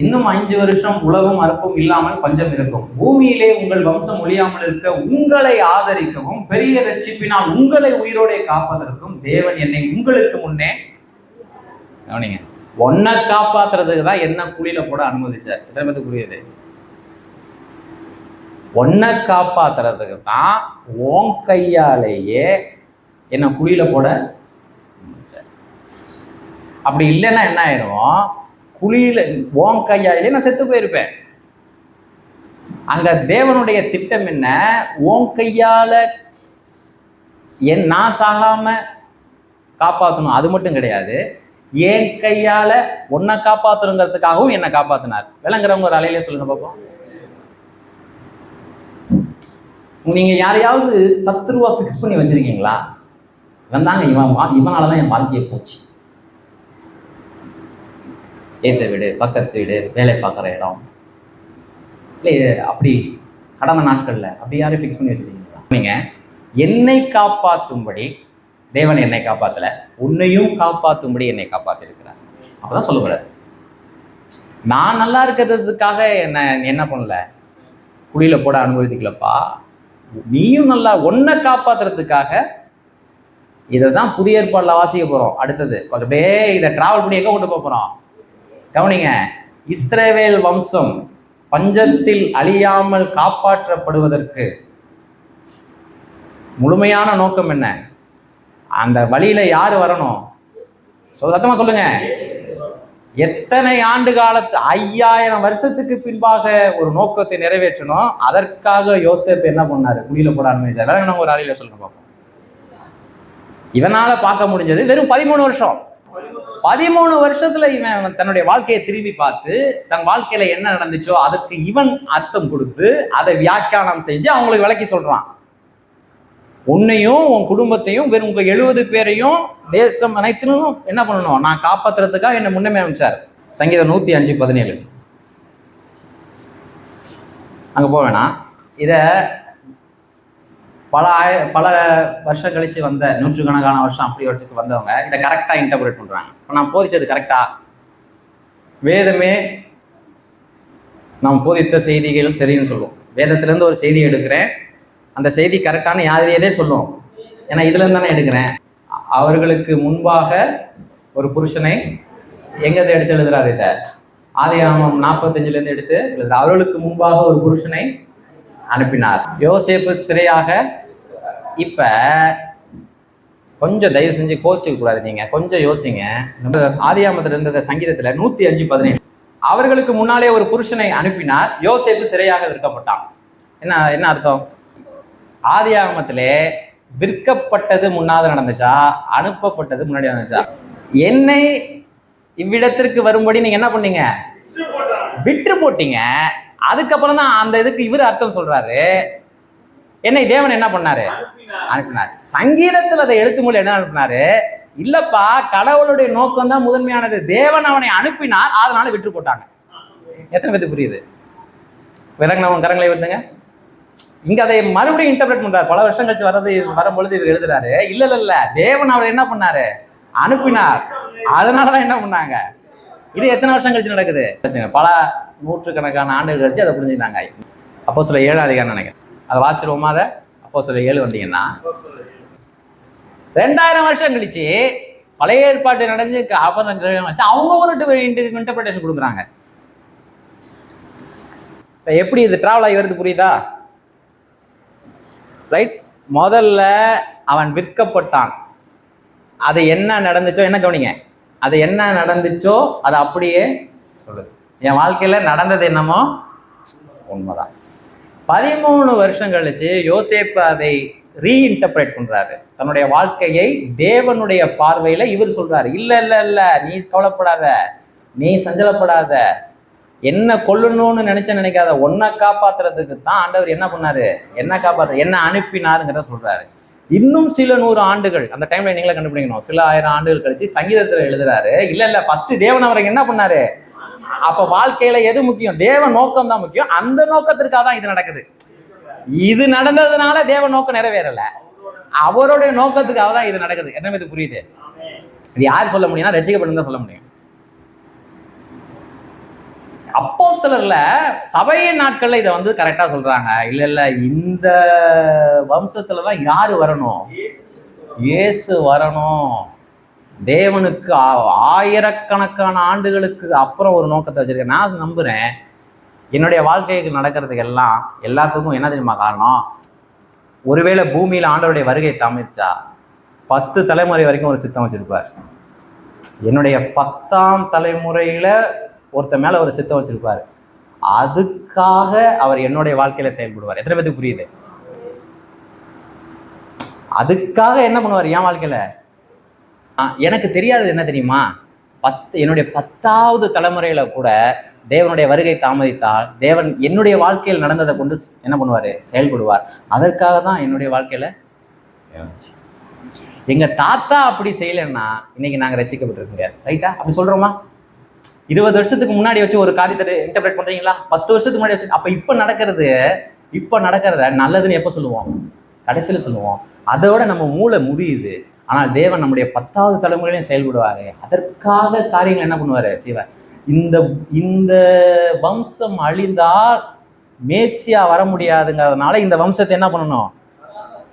A: இன்னும் 5 வருஷம் உலகம் அறுப்பும் இல்லாமல் பஞ்சம் இருக்கும், பூமியிலே உங்கள் வம்சம் ஒழியாமல் இருக்க உங்களை ஆதரிக்கவும் பெரிய ரட்சிப்பினால் உங்களை உயிரோടെ காப்பதற்கும் தேவன் என்னை உங்களுக்கு முன்னே, கவனிங்க, ஒன்னை காப்பாத்துறதுக்கு தான் என்ன குழியில போட அனுமதிச்சார். எத்தனை பேருக்கு புரியுது, ஒன்னை காப்பாத்துறதுக்கு தான் உன் கையாலேயே என்ன குழியில போட அனுமதிச்சார். அப்படி இல்லைன்னா என்ன ஆயிடும், குழியில உன் கையாலே நான் செத்து போயிருப்பேன். அங்க தேவனுடைய திட்டம் என்ன, உன் கையால நான் சாகாம காப்பாற்றணும், அது மட்டும் கிடையாது, என் கையால உன்னை காப்பாற்றணுங்கிறதுக்காகவும் என்னை காப்பாத்தினார். விளங்குறவங்க ஒரு அலையிலே சொல்லுங்க பார்ப்போம். நீங்க யாரையாவது சத்ருவா ஃபிக்ஸ் பண்ணி வச்சிருக்கீங்களா, இவன் தாங்க, இவனாலதான் என் வாழ்க்கையை போச்சு, ஏத்த வீடு, பக்கத்து வீடு, வேலை பார்க்குற இடம், இல்லை அப்படி கடந்த நாட்கள்ல அப்படி யாரும் ஃபிக்ஸ் பண்ணி வச்சிருக்கீங்களா? நீங்க என்னை காப்பாற்றும்படி தேவன் என்னை காப்பாத்தல, உன்னையும் காப்பாற்றும்படி என்னை காப்பாத்திருக்கிறார். அப்பதான் சொல்லுவார், நான் நல்லா இருக்கிறதுக்காக என்ன பண்ணல, குழியில போட அனுமதிக்கலப்பா, நீயும் நல்லா உன்னை காப்பாத்துறதுக்காக. இதை தான் புதிய ஏற்பாடுல வாசிக்க போறோம். அடுத்தது அப்படியே இதை டிராவல் பண்ணி எங்க கொண்டு போறோம், கவனிங்க. இஸ்ரவேல் வம்சம் பஞ்சத்தில் அழியாமல் காப்பாற்றப்படுவதற்கு முழுமையான நோக்கம் என்ன, அந்த வழியில யாரு வரணும், சத்தமா சொல்லுங்க. எத்தனை ஆண்டு காலத்து 5000 வருஷத்துக்கு பின்பாக ஒரு நோக்கத்தை நிறைவேற்றணும், அதற்காக யோசேப்பு என்ன பண்ணாரு, குழியில போட அனுமதிச்சார். ஒரு ஆளில சொல்லுங்க பார்ப்போம். இவனால பார்க்க முடிஞ்சது வெறும் 13 வருஷம். 13 வருஷத்துல இவன் தன்னுடைய வாழ்க்கையை திரும்பி பார்த்து தன் வாழ்க்கையில என்ன நடந்துச்சோ அதுக்கு இவன் அர்த்தம் கொடுத்து அதை வியாக்கியானம் செஞ்சு அவங்களுக்கு விளக்கி சொல்றான். உன்னையும் உன் குடும்பத்தையும் வெறும் உங்க 70 பேரையும் தேசம் அனைத்திலும் என்ன பண்ணணும், நான் காப்பாத்துறதுக்காக என்ன முன்னமே அமைச்சார். சங்கீதம் 105:17. அங்க போவேனா, இத பல வருஷம் கழிச்சு வந்த நூற்றுக்கணக்கான வருஷம் அப்படி வருஷத்துக்கு வந்தவங்க இதை கரெக்டா இன்டர்பிரேட் பண்றாங்க. இப்போ நான் போதிச்சது கரெக்டா? வேதமே நாம் போதித்த செய்திகள் சரின்னு சொல்லுவோம். வேதத்திலேருந்து ஒரு செய்தி எடுக்கிறேன், அந்த செய்தி கரெக்டான யாரையே சொல்லுவோம். ஏன்னா இதுல இருந்து தானே எடுக்கிறேன். அவர்களுக்கு முன்பாக ஒரு புருஷனை எங்கேருந்து எடுத்து எழுதுறாரு? இதை ஆதியாகமம் 45 எடுத்து எழுதுறாரு. அவர்களுக்கு முன்பாக ஒரு புருஷனை அனுப்பினார். யோசேப்பு சிறையாக. இப்ப கொஞ்சம் தயவு செஞ்சு கோச்சுக்க கூடாது, நீங்க கொஞ்சம் யோசிங்க. ஆதியாகமத்துல இருந்த சங்கீதத்துல 105:17 அவர்களுக்கு முன்னாலே ஒரு புருஷனை அனுப்பினார், யோசேப்பு சிறையாக விற்கப்பட்டான். என்ன அர்த்தம்? ஆதியாகமத்திலே விற்கப்பட்டது முன்னாவது நடந்துச்சா, அனுப்பப்பட்டது முன்னாடி நடந்துச்சா? என்னை இவ்விடத்திற்கு வரும்படி நீங்க என்ன பண்ணீங்க? விற்று போட்டீங்க. அதுக்கப்புறம் தான் அந்த இதுக்கு இவர் அர்த்தம் சொல்றாரு. என்னை தேவன் என்ன பண்ணாரு? அனுப்பினார். சங்கீதத்தில் அதை எழுத்து மூலம் என்ன அனுப்பினாரு? இல்லப்பா, கடவுளுடைய நோக்கம் தான் முதன்மையானது. தேவன் அவனை அனுப்பினார், அதனால விற்று போட்டாங்க. எத்தனை பேருக்கு புரியுது? விலங்கினவன் கரங்களை வருதுங்க. இங்க அதை மறுபடியும் இன்டர்பிரேட் பண்றாரு. பல வருஷம் கழிச்சு வரும்பொழுது இவர் எழுதுறாரு, இல்ல தேவன் அவர் என்ன பண்ணாரு? அனுப்பினார், அதனாலதான் என்ன பண்ணாங்க. இது எத்தனை வருஷம் கழிச்சு நடக்குது? பல நூற்றுக்கணக்கான ஆண்டுகள் கழிச்சு அதை புரிஞ்சுக்கிட்டாங்க. அப்போஸ்தலர் 7 அதிகாரம் நினைக்கிறேன், அதை வாசிடுவோமா? அதை அப்போஸ்தலர் 7 வந்தீங்கன்னா 2000 வருஷம் கழிச்சு பழைய ஏற்பாட்டு நடந்து அவங்க ஒரு இன்டர்பிரேஷன் கொடுக்குறாங்க. எப்படி இது டிராவல் ஆகி வருது புரியுதா? ரைட். முதல்ல அவன் விற்கப்பட்டான். அது என்ன நடந்துச்சோ, என்ன கவனிங்க, அது என்ன நடந்துச்சோ அது அப்படியே சொல்லுது. என் வாழ்க்கையில நடந்தது என்னமோ உண்மைதான். 13 வருஷம் கழிச்சு யோசேப்பு அதை ரீஇன்டர்பிரேட் பண்றாரு. தன்னுடைய வாழ்க்கையை தேவனுடைய பார்வையில இவர் சொல்றாரு, இல்ல நீ கவலைப்படாத, நீ சஞ்சலப்படாத, என்ன கொல்லணும்னு நினைக்காத, உன்னை காப்பாத்துறதுக்கு தான் ஆண்டவர் என்ன பண்ணாரு, என்ன காப்பாற்ற என்ன அனுப்பினாருங்கிறத சொல்றாரு. இன்னும் சில 100 ஆண்டுகள் அந்த டைம்ல நீங்களே கண்டுபிடிக்கணும். சில 1000 ஆண்டுகள் கழிச்சு சங்கீதத்துல எழுதுறாரு, இல்ல ஃபர்ஸ்ட் தேவன் அவருக்கு என்ன பண்ணாரு. அப்ப வாழ்க்கையில எது முக்கியம்? தேவ நோக்கம் தான் முக்கியம். அந்த நோக்கத்திற்காக தான் இது நடக்குது. இது நடந்ததுனால தேவ நோக்கம் நிறைவேறல, அவருடைய நோக்கத்துக்காக தான் இது நடக்குது. என்ன இது புரியுது? இது யார் சொல்ல முடியும்னா ரட்சிக்கப்பட்டு சொல்ல முடியும். அப்போஸ்தலர்ல சபையின் நாட்கள்ல இதை வந்து கரெக்டா சொல்றாங்க. இல்ல இந்த வம்சத்துலதான் யாரு வரணும்? இயேசு வரணும். தேவனுக்கு ஆயிரக்கணக்கான ஆண்டுகளுக்கு அப்புறம் ஒரு நோக்கத்தை வச்சிருக்கேன். நான் நம்புறேன் என்னுடைய வாழ்க்கைக்கு நடக்கிறதுக்கு எல்லாத்துக்கும் என்ன தெரியுமா காரணம்? ஒருவேளை பூமியில ஆண்டவருடைய வருகை தாமிச்சா 10 தலைமுறை வரைக்கும் ஒரு சித்தம் வச்சிருப்பார். என்னுடைய 10ஆம் தலைமுறையில ஒருத்த மேல ஒரு சித்தம் வச்சிருப்பாரு. அதுக்காக அவர் என்னுடைய வாழ்க்கையில செயல்படுவார். எத்தனை பேருக்கு புரியுது? அதுக்காக என்ன பண்ணுவார் என் வாழ்க்கையில? எனக்கு தெரியாது என்ன தெரியுமா, என்னுடைய 10ஆவது தலைமுறையில கூட தேவனுடைய வருகை தாமதித்தால் தேவன் என்னுடைய வாழ்க்கையில் நடந்ததை கொண்டு என்ன பண்ணுவாரு? செயல்படுவார். அதற்காக தான் என்னுடைய வாழ்க்கையில எங்க தாத்தா அப்படி செய்யலைன்னா இன்னைக்கு நாங்க ரசிக்கப்பட்டிருக்க முடியாது. ரைட்டா? அப்படி சொல்றோமா? 20 வருஷத்துக்கு முன்னாடி வச்சு ஒரு காரியத்தை இன்டர்பிரேட் பண்றீங்களா? 10 வருஷத்துக்கு முன்னாடி வச்சு. அப்ப இப்ப நடக்கிறத நல்லதுன்னு எப்ப சொல்லுவோம்? கடைசியில சொல்லுவோம். அதோட நம்ம மூளை முடியுது. ஆனால் தேவன் நம்முடைய 10ஆவது தலைமுறையிலையும் செயல்படுவாரு. அதற்காக காரியங்கள் என்ன பண்ணுவாரு? செய்வார். இந்த வம்சம் அழிந்தால் மேசியா வர முடியாதுங்கிறதுனால இந்த வம்சத்தை என்ன பண்ணணும்?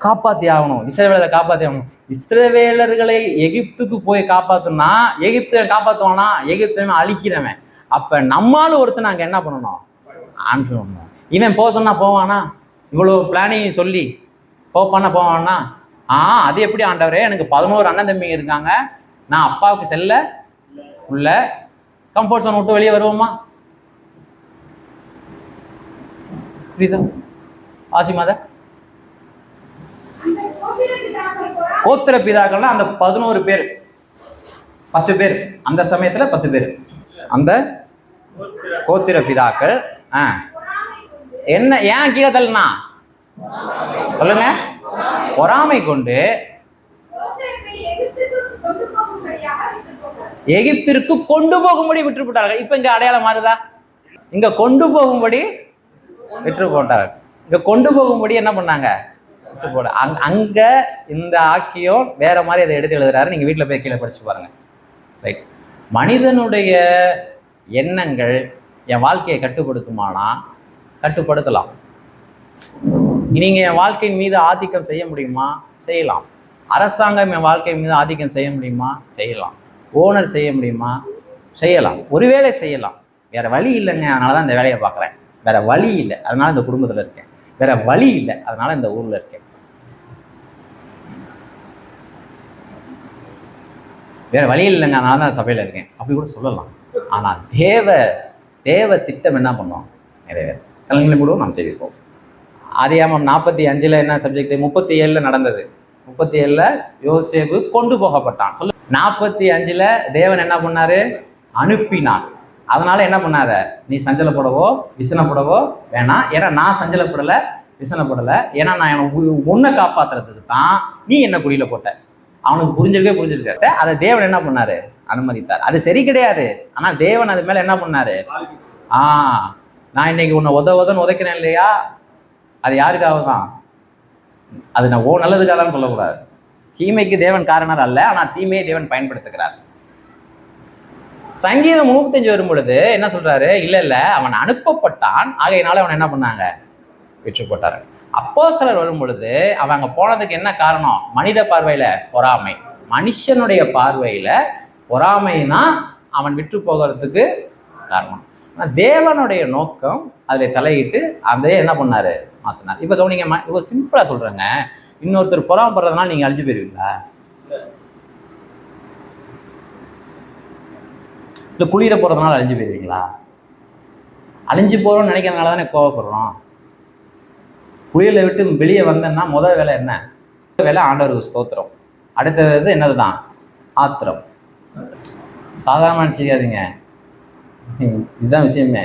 A: காப்பாத்தி ஆகணும். இஸ்ரவேலரை காப்பாத்தி ஆகணும். இஸ்ரவேலர்களை எகிப்துக்கு போய் காப்பாத்தணும்னா எகிப்தை காப்பாற்றுவானா? எகிப்தை அழிக்கிறவன். அப்ப நம்மாலும் ஒருத்தர் நாங்க என்ன பண்ணணும்? ஆண்டு. இவன் போக சொன்னா போவானா? இவ்வளவு பிளானிங் சொல்லி போவானா? அது எப்படி ஆண்டவரே, எனக்கு 11 அண்ணன் தம்பி இருக்காங்க, நான் அப்பாவுக்கு செல்ல உள்ள கம்ஃபர்ட் ஜோன் விட்டு வெளியே வருவோமா? புரியுதா? ஆசிமாத கோத்திர பிதாக்கள்னா அந்த 11 பேர், 10 பேர், அந்த சமயத்துல 10 பேர் அந்த கோத்திர பிதாக்கள். என்ன ஏன் கீழே தள்ளுனா சொல்லுங்க? பொறாமை கொண்டு எகிப்திற்கு கொண்டு போகும்படி விற்று போட்டார்கள். இப்ப இங்க அடையாளம் மாறுதா? இங்க கொண்டு போகும்படி விற்று போட்டார்கள். இங்க கொண்டு போகும்படி என்ன பண்ணாங்க? விற்று போட. அங்க இந்த ஆக்கியம் வேற மாதிரி அதை எடுத்து எழுதுறாரு. நீங்க வீட்டுல போய் கீழே படிச்சு பாருங்க. ரைட். மனிதனுடைய எண்ணங்கள் என் வாழ்க்கையை கட்டுப்படுத்துமானா கட்டுப்படுத்தலாம். நீங்க என் வாழ்க்கையின் மீது ஆதிக்கம் செய்ய முடியுமா? செய்யலாம். அரசாங்கம் என் வாழ்க்கை மீது ஆதிக்கம் செய்ய முடியுமா? செய்யலாம். ஓனர் செய்ய முடியுமா? செய்யலாம். ஒருவேளை செய்யலாம். வேற வழி இல்லைங்க, அதனாலதான் இந்த வேலையை பார்க்குறேன். வேற வழி இல்லை, அதனால இந்த குடும்பத்தில் இருக்கேன். வேற வழி இல்லை, அதனால இந்த ஊர்ல இருக்கேன். வேற வழி இல்லைங்க, அதனால தான் சபையில இருக்கேன், அப்படி கூட சொல்லலாம். ஆனா தேவ திட்டம் என்ன பண்ணோம்? நிறைவேறும். கலைஞர்களை மூலம் நாம் செய்வோம். ஆதியாகமம் 45 என்ன சப்ஜெக்ட்? 37 நடந்தது. 37 யோசேப்பு கொண்டு போகப்பட்டான். 45 தேவன் என்ன பண்ணாரு? அனுப்பினார். அதனால என்ன பண்ணாத, நீ சஞ்சலப்படவோ விசனப்படவோ வேணாம். ஏன்னா நான் சஞ்சலப்படலை, விசனப்படலை. ஏன்னா நான் உன்னை காப்பாத்துறதுக்கு தான் நீ என்ன குழியில போட்ட. அவனுக்கு புரிஞ்சிருக்க அதை தேவன் என்ன பண்ணாரு? அனுமதித்தார். அது சரி கிடையாது. ஆனா தேவன் அது மேல என்ன பண்ணாரு? நான் இன்னைக்கு உன்னை உதவுன்னு உதைக்கிறேன் இல்லையா, அது யாருக்காக தான்? அது நான் நல்லதுக்காக தான் சொல்லக்கூடாது. தீமைக்கு தேவன் காரணர் அல்ல, ஆனா தீமையை தேவன் பயன்படுத்துகிறார். சங்கீதம் 35 வரும் பொழுது என்ன சொல்றாரு? இல்ல அவன் அனுப்பப்பட்டான், ஆகையினால அவன் என்ன பண்ணாங்க? விற்று போட்டாரு. அப்போஸ்தலர் வரும் பொழுது அவங்க போனதுக்கு என்ன காரணம்? மனித பார்வையில பொறாமை, மனுஷனுடைய பார்வையில பொறாமைனா அவன் விற்று போகிறதுக்கு காரணம். தேவனுடைய நோக்கம் அதில் தலையிட்டு அதை என்ன பண்ணாரு? மாத்தினார். இப்ப கவனிங்க, இப்போ சிம்பிளா சொல்றேங்க, இன்னொருத்தர் பொறாமப்படுறதுனால நீங்க அழிஞ்சு போயிருவீங்களா? இல்லை குளிர போறதுனால அழிஞ்சு போயிருவீங்களா? அழிஞ்சு போறோம்னு நினைக்கிறதுனால தானே கோவப்படுறோம். குளியலை விட்டு வெளியே வந்தேன்னா முதல் வேலை என்ன? வேலை ஆண்டவருக்கு ஸ்தோத்திரம். அடுத்தது என்னதுதான்? ஆத்திரம். சாதாரண செய்யாதீங்க, இதுதான் விஷயமே.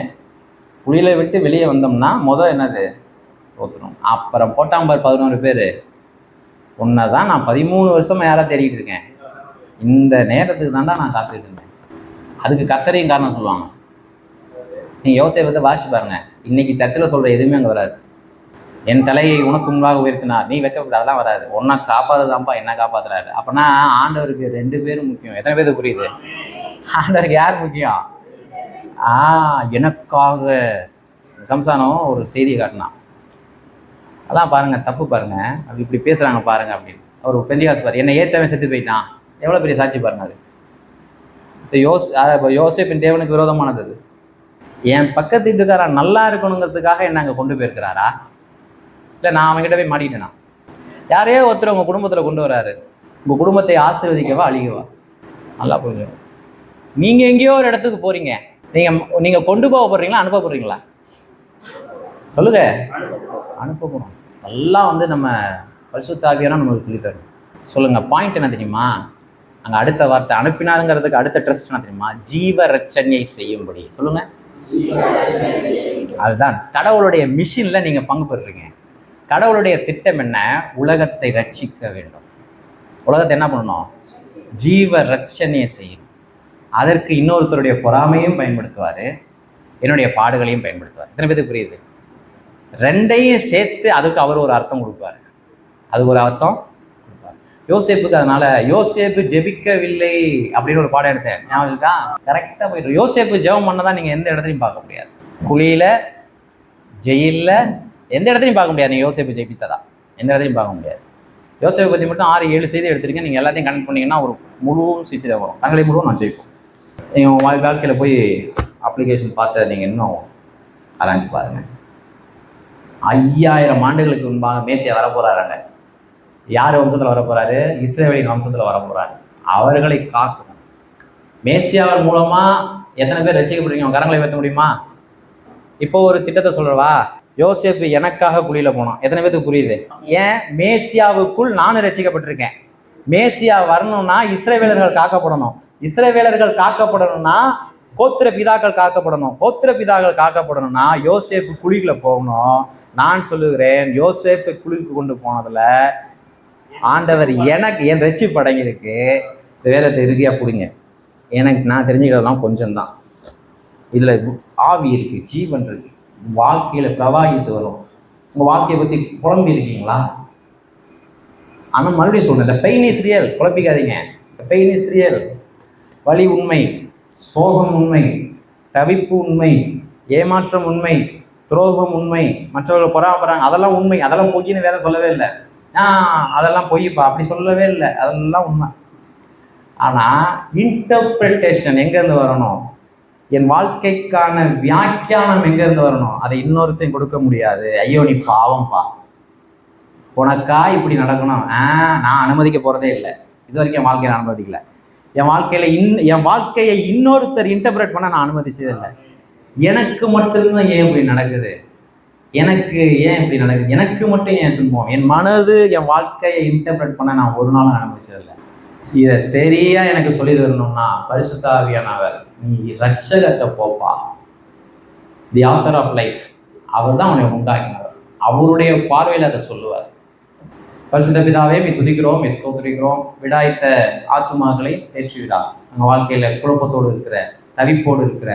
A: குளியலை விட்டு வெளியே வந்தோம்னா முதல் என்னது? ஸ்தோத்திரம். அப்புறம் போட்டாம்பார் 11 பேர். உன்னைதான் நான் 13 வருஷமா யாரை தேடிட்டு இருக்கேன், இந்த நேரத்துக்கு தாண்டா நான் காத்துட்டு இருந்தேன். அதுக்கு கர்த்தரையும் காரணம் சொல்லுவாங்க. நீங்க யோசேப்பை வாசிச்சு பாருங்க. இன்னைக்கு சர்ச்சில் சொல்ற எதுவுமே அங்கே வராது. என் தலையை உனக்கு முன்பாக உயர்த்தினார், நீ வைக்கப்பட்ட, அதெல்லாம் வராது. உன்னை காப்பாதுதான்ப்பா என்ன காப்பாத்துறாரு. அப்படின்னா ஆண்டவருக்கு 2 பேரும் முக்கியம். எத்தனை பேருக்கு புரியுது? ஆண்டவருக்கு யார் முக்கியம்? எனக்காக சம்சாரம் ஒரு செய்தியை காட்டினான். அதான் பாருங்க, தப்பு பாருங்க, அது இப்படி பேசுறாங்க பாருங்க அப்படின்னு. அவர் பெந்திகாசு பாரு, என்னை ஏத்தவன் செத்து போயிட்டான், எவ்வளவு பெரிய சாட்சி பாருங்க. அது யோசேப்பின் தேவனுக்கு விரோதமானது. அது என் பக்கத்து வீட்டுக்காரன் நல்லா இருக்கணுங்கிறதுக்காக என்ன அங்கே கொண்டு போயிருக்கிறாரா? இல்லை நான் அவங்ககிட்ட போய் மாட்டிக்கிட்டேனா? யாரையோ ஒருத்தர் உங்கள் குடும்பத்தில் கொண்டு வராரு, உங்கள் குடும்பத்தை ஆசீர்வதிக்கவா அழிக்கவா? நல்லா புரிஞ்சுக்கணும். நீங்கள் எங்கேயோ ஒரு இடத்துக்கு போகிறீங்க, நீங்கள் கொண்டு போக போடுறீங்களா அனுப்ப போடுறீங்களா? சொல்லுங்க. அனுப்ப போகிறோம். எல்லாம் நம்ம பரிசுத்த ஆவியானவர் நமக்கு சொல்லித்தரும். சொல்லுங்க, பாயிண்ட் என்ன தெரியுமா? அங்கே அடுத்த வார்த்தை அனுப்பினாருங்கிறதுக்கு அடுத்த ட்ரஸ்ட் என்ன தெரியுமா? ஜீவ ரட்சணையை செய்யும்படி. சொல்லுங்க. அதுதான் கடவுளுடைய மிஷின்ல நீங்க பங்கு பெறுறீங்க. கடவுளுடைய திட்டம் என்ன? உலகத்தை ரட்சிக்க வேண்டும். உலகத்தை என்ன பண்ணணும்? ஜீவ ரட்சணையை செய்யணும். அதற்கு இன்னொருத்தருடைய பொறாமையும் பயன்படுத்துவாரு, என்னுடைய பாடுகளையும் பயன்படுத்துவார். எத்தனை பேருக்கு புரியுது? 2ஐயும் சேர்த்து அதுக்கு அவர் ஒரு அர்த்தம் கொடுப்பாரு. அதுக்கு ஒரு அர்த்தம் கொடுப்பார் யோசேப்புக்கு. அதனால யோசேப்பு ஜெபிக்கவில்லை அப்படின்னு ஒரு பாடம் எடுத்தேன், ஞாபகம் தான். கரெக்டாக போயிடும். யோசேப்பு ஜெபம் பண்ணதான் நீங்க எந்த இடத்துலையும் பார்க்க முடியாது. குழியில, ஜெயில, எந்த இடத்துலையும் பார்க்க முடியாது. நீங்க யோசேப்பு ஜெயிப்பித்ததா எந்த இடத்துலையும் பார்க்க முடியாது. யோசேப்பை பற்றி மட்டும் 6-7 செய்தி எடுத்துருக்கீங்க. நீங்கள் எல்லாத்தையும் கனெக்ட் பண்ணிங்கன்னா ஒரு முழு சித்திரை வரும். தங்களை முழுவதும் நான் ஜெயிப்போம். நீங்கள் வாழ்க்கையில் போய் அப்ளிகேஷன் பார்த்து நீங்கள் இன்னும் ஆராய்ச்சி பாருங்கள். 5000 ஆண்டுகளுக்கு முன்பாக மேசியா வரப்போறாருங்க. யார் வம்சத்தில் வரப்போறாரு? இஸ்ரவேலின் வம்சத்தில் வரப்போறாரு. அவர்களை காக்கணும். மேசியாவின் மூலமா எத்தனை பேர் ரசிக்கப்படுறீங்க? கரங்களை வைத்த முடியுமா? இப்போ ஒரு திட்டத்தை சொல்றவா, யோசேப்பு எனக்காக குழியில போனான். எத்தனை பேருக்கு புரியுது? ஏன்? மேசியாவுக்குள் நானும் ரசிக்கப்பட்டிருக்கேன். மேசியா வரணும்னா இஸ்ரவேலர்கள் காக்கப்படணும். இஸ்ரவேலர்கள் காக்கப்படணும்னா கோத்திர பிதாக்கள் காக்கப்படணும். கோத்திர பிதாக்கள் காக்கப்படணும்னா யோசேப்பு குழிக்குள்ள போகணும். நான் சொல்லுகிறேன், யோசேப்பு குழிக்கு கொண்டு போனதுல ஆண்டவர் எனக்கு என் ரட்சிப்பு அடங்கியிருக்கு. இந்த வேதத்தை இறுதியா பிடிங்க. எனக்கு நான் தெரிஞ்சுக்கிறதெல்லாம் கொஞ்சம்தான். இதுல ஆவி இருக்கு, ஜீவன் இருக்கு, வாழ்க்கையில பிரவாகித்து வரும். உங்க வாழ்க்கையை பத்தி குழம்பி இருக்கீங்களா? ஆனா மறுபடியும் சொல்றேன், இந்த பெயின் இஸ் ரியல், குழப்பிக்காதீங்க. Pain is real. வலி உண்மை, சோகம் உண்மை, தவிப்பு உண்மை, ஏமாற்றம் உண்மை, துரோகம் உண்மை, மற்றவர்கள் பொறாமப்படுறாங்க, அதெல்லாம் உண்மை. அதெல்லாம் பொய்ன்னு வேற சொல்லவே இல்லை. அதெல்லாம் பொய்ப்பா அப்படி சொல்லவே இல்லை, அதெல்லாம் உண்மை. ஆனா இன்டர்பிரிட்டேஷன் எங்கேருந்து வரணும்? என் வாழ்க்கைக்கான வியாக்கியானம் எங்கேருந்து வரணும்? அதை இன்னொருத்தையும் கொடுக்க முடியாது. ஐயோ நீ பாவம்பா, உனக்கா இப்படி நடக்கணும், நான் அனுமதிக்க போறதே இல்லை. இது வரைக்கும் என் வாழ்க்கையை நான் அனுமதிக்கல. என் வாழ்க்கையை இன்னொருத்தர் இன்டர்பிரேட் பண்ண நான் அனுமதிச்சது இல்லை. எனக்கு மட்டும்தான் ஏன் இப்படி நடக்குது, எனக்கு ஏன் இப்படி நடக்குது, எனக்கு மட்டும் ஏன் துன்பம், என் மனது என் வாழ்க்கையை இன்டர்பிரேட் பண்ண நான் ஒரு நாளும் அனுமதிச்சதில்லை. இதை சரியா எனக்கு சொல்லி தரணும்னா பரிசுத்த ஆவியானவர், நீ ரட்சகர்கிட்ட போப்பா, தி ஆத்தர் ஆஃப் லைஃப், அவர் தான் அவனை உண்டாக்கினார். அவருடைய பார்வையில் அதை சொல்லுவார். பரிசுத்த பிதாவே மீ துதிக்கிறோம், மீ ஸ்தோத்திரிக்கிறோம். விடாய்த்த ஆத்துமாக்களை தேற்றி விடா. நம்ம வாழ்க்கையில குழப்பத்தோடு இருக்கிற, தவிப்போடு இருக்கிற,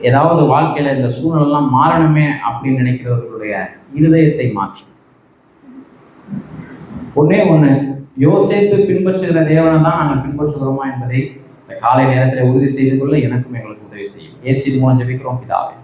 A: ஏதாவது வாழ்க்கையில இந்த சூழ்நிலாம் மாறணுமே அப்படின்னு நினைக்கிறவர்களுடைய இருதயத்தை மாற்றி, ஒன்னே ஒண்ணு, யோசேப்பு பின்பற்றுகிற தேவனை தான் நாங்கள் பின்பற்றுகிறோமா என்பதை இந்த காலை நேரத்தில் உறுதி செய்து கொள்ள எனக்கும் எங்களுக்கு உதவி செய்யும். இயேசுவின் மூலம் ஜெபிக்கிறோம் பிதாவே.